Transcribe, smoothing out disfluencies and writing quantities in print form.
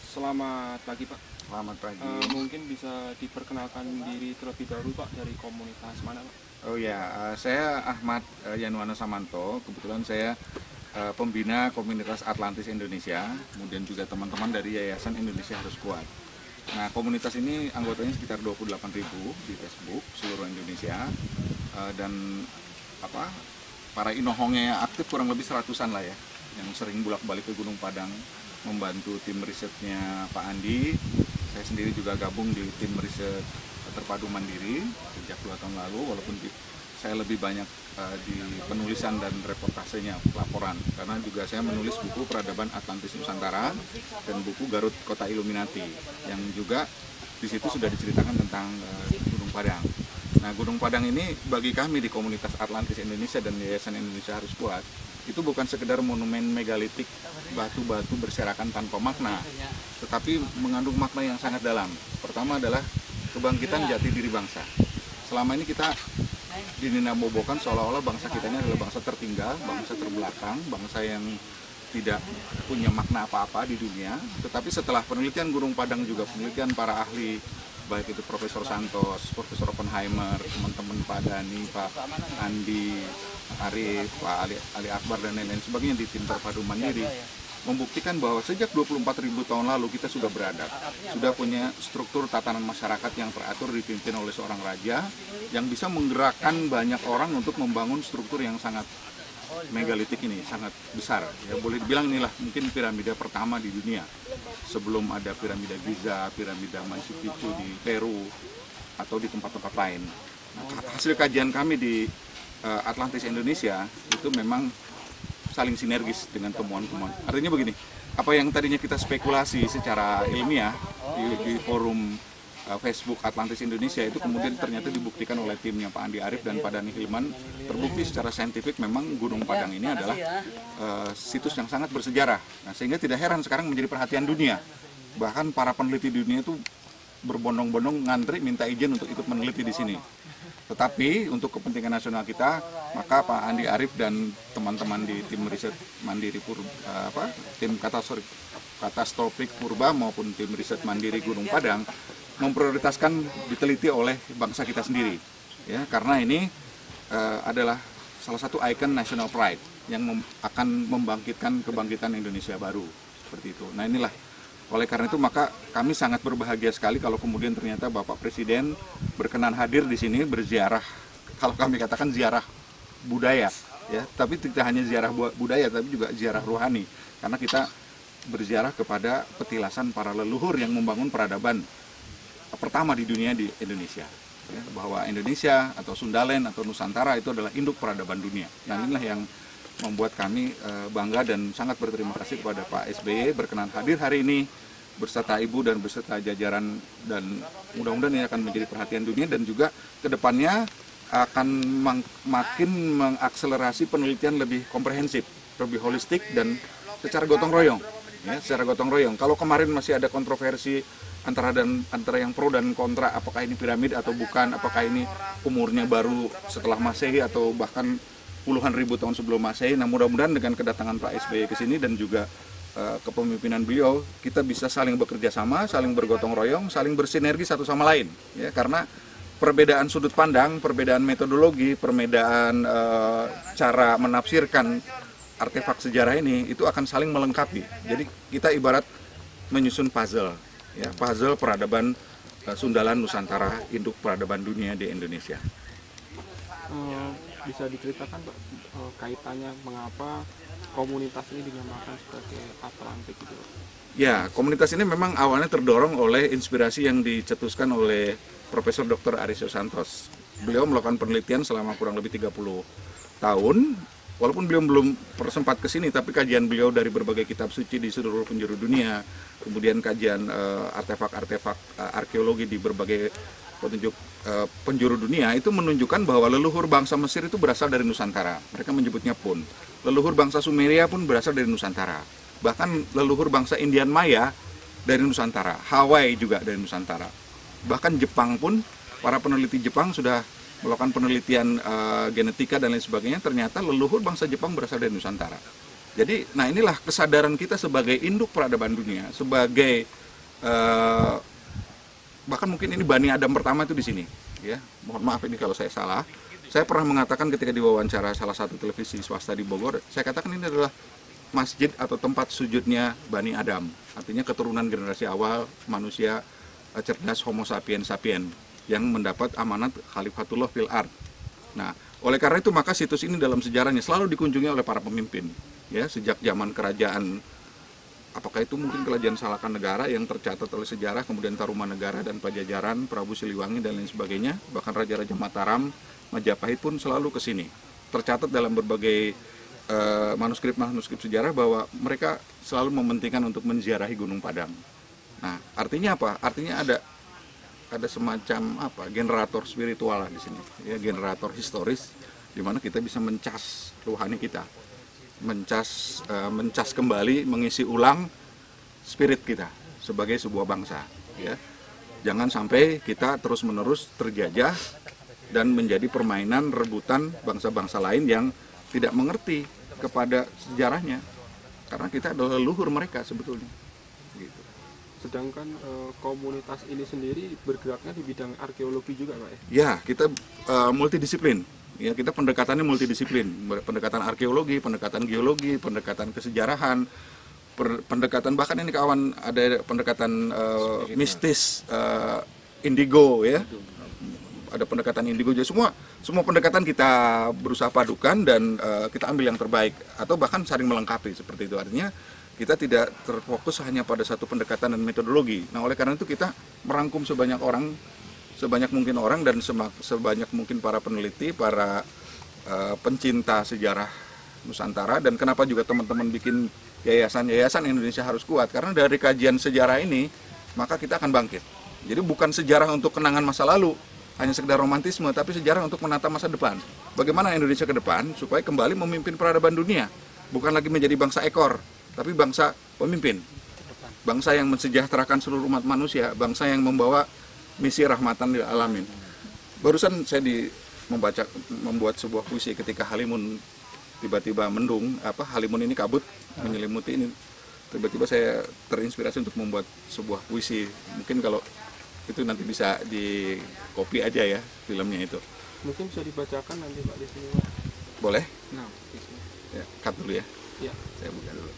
Selamat pagi Pak. Selamat pagi. Mungkin bisa diperkenalkan diri terlebih dahulu Pak, dari komunitas mana Pak? Oh ya, saya Ahmad Yanuana Samanto. Kebetulan saya pembina komunitas Atlantis Indonesia, kemudian juga teman-teman dari Yayasan Indonesia Harus Kuat. Nah, komunitas ini anggotanya sekitar 28.000 di Facebook seluruh Indonesia, dan para inohongnya aktif kurang lebih 100-an lah ya, yang sering bolak-balik ke Gunung Padang membantu tim risetnya Pak Andi. Saya sendiri juga gabung di tim riset terpadu mandiri sejak 2 tahun lalu, walaupun saya lebih banyak di penulisan dan reportasenya, laporan, karena juga saya menulis buku Peradaban Atlantis Nusantara dan buku Garut Kota Illuminati, yang juga di situ sudah diceritakan tentang Gunung Padang. Nah, Gunung Padang ini bagi kami di komunitas Atlantis Indonesia dan Yayasan Indonesia Harus Kuat, itu bukan sekedar monumen megalitik batu-batu berserakan tanpa makna, tetapi mengandung makna yang sangat dalam. Pertama adalah kebangkitan jati diri bangsa. Selama ini kita dininabobokan seolah-olah bangsa kita ini adalah bangsa tertinggal, bangsa terbelakang, bangsa yang tidak punya makna apa-apa di dunia. Tetapi setelah penelitian Gunung Padang, juga penelitian para ahli, baik itu Profesor Santos, Profesor Oppenheimer, teman-teman Pak Dani, Pak Andi, Arif, Pak Ali Akbar, dan lain-lain sebagainya di tim terpadu mandiri, membuktikan bahwa sejak 24.000 tahun lalu kita sudah beradab, sudah punya struktur tatanan masyarakat yang teratur, dipimpin oleh seorang raja yang bisa menggerakkan banyak orang untuk membangun struktur yang sangat megalitik ini, sangat besar. Ya, boleh dibilang inilah mungkin piramida pertama di dunia, sebelum ada piramida Giza, piramida Machu Picchu di Peru, atau di tempat-tempat lain. Nah, hasil kajian kami di Atlantis Indonesia itu memang saling sinergis dengan temuan-temuan. Artinya begini, apa yang tadinya kita spekulasi secara ilmiah di forum Facebook Atlantis Indonesia, itu kemudian ternyata dibuktikan oleh timnya Pak Andi Arif dan Pak Dani Hilman. Terbukti secara saintifik memang Gunung Padang ini adalah situs yang sangat bersejarah. Nah, sehingga tidak heran sekarang menjadi perhatian dunia. Bahkan para peneliti dunia itu berbondong-bondong ngantri minta izin untuk ikut meneliti di sini. Tetapi untuk kepentingan nasional kita, maka Pak Andi Arif dan teman-teman di tim riset mandiri tim katastrofik Purba maupun tim riset mandiri Gunung Padang memprioritaskan diteliti oleh bangsa kita sendiri, ya, karena ini adalah salah satu ikon national pride yang akan membangkitkan kebangkitan Indonesia baru, seperti itu. Nah, inilah, oleh karena itu maka kami sangat berbahagia sekali kalau kemudian ternyata Bapak Presiden berkenan hadir di sini berziarah, kalau kami katakan ziarah budaya, ya, tapi tidak hanya ziarah budaya tapi juga ziarah rohani, karena kita berziarah kepada petilasan para leluhur yang membangun peradaban pertama di dunia di Indonesia, ya, bahwa Indonesia atau Sundalen atau Nusantara itu adalah induk peradaban dunia. Nah, inilah yang membuat kami bangga dan sangat berterima kasih kepada Pak SBY berkenan hadir hari ini beserta Ibu dan beserta jajaran, dan mudah-mudahan ini akan menjadi perhatian dunia dan juga kedepannya akan makin mengakselerasi penelitian lebih komprehensif, lebih holistik dan secara gotong royong. Ya, secara gotong royong. Kalau kemarin masih ada kontroversi antara yang pro dan kontra, apakah ini piramid atau bukan, apakah ini umurnya baru setelah Masehi atau bahkan puluhan ribu tahun sebelum Masehi. Nah, mudah-mudahan dengan kedatangan Pak SBY ke sini dan juga kepemimpinan beliau, kita bisa saling bekerja sama, saling bergotong royong, saling bersinergi satu sama lain, ya, karena perbedaan sudut pandang, perbedaan metodologi, perbedaan cara menafsirkan artefak sejarah ini itu akan saling melengkapi. Jadi kita ibarat menyusun puzzle, ya, puzzle peradaban Sundalan Nusantara, induk peradaban dunia di Indonesia. Bisa diceritakan Pak, kaitannya mengapa komunitas ini dinamakan sebagai Atlantik gitu? Ya, komunitas ini memang awalnya terdorong oleh inspirasi yang dicetuskan oleh Profesor Dr. Arisio Santos. Beliau melakukan penelitian selama kurang lebih 30 tahun. Walaupun beliau belum sempat ke sini, tapi kajian beliau dari berbagai kitab suci di seluruh penjuru dunia, kemudian kajian artefak-artefak arkeologi di berbagai petunjuk penjuru dunia, itu menunjukkan bahwa leluhur bangsa Mesir itu berasal dari Nusantara. Mereka menyebutnya Pun. Leluhur bangsa Sumeria pun berasal dari Nusantara. Bahkan leluhur bangsa Indian Maya dari Nusantara. Hawaii juga dari Nusantara. Bahkan Jepang pun, para peneliti Jepang sudah melakukan penelitian genetika dan lain sebagainya, ternyata leluhur bangsa Jepang berasal dari Nusantara. Jadi, nah inilah kesadaran kita sebagai induk peradaban dunia, sebagai bahkan mungkin ini Bani Adam pertama itu di sini. Ya, mohon maaf ini kalau saya salah. Saya pernah mengatakan ketika diwawancara salah satu televisi swasta di Bogor, saya katakan ini adalah masjid atau tempat sujudnya Bani Adam. Artinya keturunan generasi awal manusia cerdas Homo sapiens sapien yang mendapat amanat Khalifatullah fil ard. Nah, oleh karena itu maka situs ini dalam sejarahnya selalu dikunjungi oleh para pemimpin. Ya, sejak zaman kerajaan, apakah itu mungkin kerajaan Salakan Negara yang tercatat oleh sejarah, kemudian Tarumanegara dan Pajajaran, Prabu Siliwangi dan lain sebagainya, bahkan Raja-Raja Mataram, Majapahit pun selalu ke sini. Tercatat dalam berbagai manuskrip sejarah bahwa mereka selalu mementingkan untuk menziarahi Gunung Padang. Nah, artinya apa? Artinya ada semacam generator spiritual lah di sini, ya, generator historis di mana kita bisa mencas rohani kita, mencas kembali, mengisi ulang spirit kita sebagai sebuah bangsa, ya. Jangan sampai kita terus-menerus terjajah dan menjadi permainan rebutan bangsa-bangsa lain yang tidak mengerti kepada sejarahnya, karena kita adalah leluhur mereka sebetulnya. Gitu. Sedangkan komunitas ini sendiri bergeraknya di bidang arkeologi juga, Pak ya? Ya, kita multidisiplin. Ya, kita pendekatannya multidisiplin. Pendekatan arkeologi, pendekatan geologi, pendekatan kesejarahan, pendekatan bahkan ini kawan ada pendekatan mistis, indigo, ya. Ada pendekatan indigo juga, semua pendekatan kita berusaha padukan dan kita ambil yang terbaik atau bahkan saling melengkapi seperti itu. Artinya kita tidak terfokus hanya pada satu pendekatan dan metodologi. Nah, oleh karena itu kita merangkum sebanyak mungkin orang dan sebanyak mungkin para peneliti, para pencinta sejarah Nusantara. Dan kenapa juga teman-teman bikin yayasan Indonesia Harus Kuat, karena dari kajian sejarah ini maka kita akan bangkit. Jadi bukan sejarah untuk kenangan masa lalu, hanya sekedar romantisme, tapi sejarah untuk menata masa depan. Bagaimana Indonesia ke depan supaya kembali memimpin peradaban dunia, bukan lagi menjadi bangsa ekor, tapi bangsa pemimpin, bangsa yang mensejahterakan seluruh umat manusia, bangsa yang membawa misi rahmatan lil alamin. Barusan saya membuat sebuah puisi ketika Halimun tiba-tiba mendung, Halimun ini kabut menyelimuti ini. Tiba-tiba saya terinspirasi untuk membuat sebuah puisi. Mungkin kalau itu nanti bisa di copy aja ya filmnya itu. Mungkin bisa dibacakan nanti Pak di sini, Pak. Boleh? Nah, di sini. Ya, cut dulu ya. Ya. Saya buka dulu.